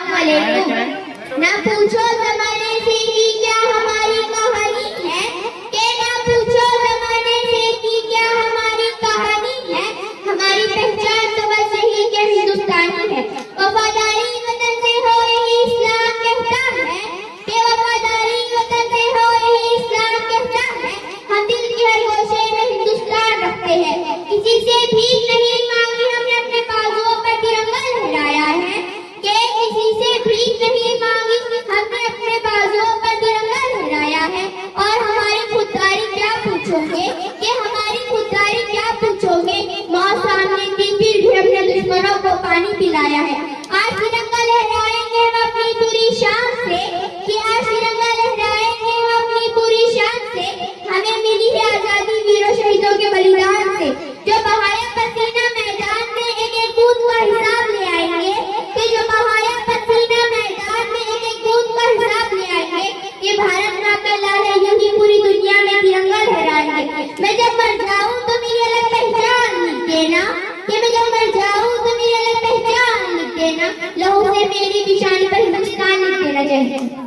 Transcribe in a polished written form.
अस्सलामुअलैकुम। ना पूछो ज़माने से कि क्या हमारी कहानी है, के ना पूछो ज़माने से कि क्या हमारी कहानी है। हमारी पहचान तो बस यही कि हिंदुस्तानी है। वफादारी वतन से हो यही इस्लाम कहता है, कि वफादारी वतन से हो यही इस्लाम कहता है। हम दिल के हर गोशे में हिंदुस्तान रखते हैं, किसी से भीख नहीं मांगी हमने, अपने बाजुओं पर तिरंगा लहराया है। किसी से भीख नहीं मांगी हमने, अपने बाजुओं पर तिरंगा लहराया है। और हमारी खुददारी क्या पूछोगे, कि हमारी खुददारी क्या पूछोगे। मौत सामने थी फिर भी हमने दुश्मनों को पानी पिलाया है। आज तिरंगा लहराएंगे हम अपनी पूरी शान से, कि आज तिरंगा लहराएंगे हम अपनी पूरी शान से। हमें मिली है आजादी वीरों शहीदों के बलिदान से, जो बहाया पसीना मैदान में एक एक बूंद का हिसाब ले आएंगे। कि जो बहाया पसीना मैदान में एक एक बूंद का हिसाब ले आएंगे। ये भारत माता लाल है, यही पूरी दुनिया में तिरंगा लहराएंगे। मैं जब मर जाऊं तो मेरी अलग पहचान लिख देना, कि मैं जब मर जाऊं तो मेरी अलग पहचान लिख देना। लहू से मेरी निशानी पर हिंदुस्तान लिख देना चाहिए।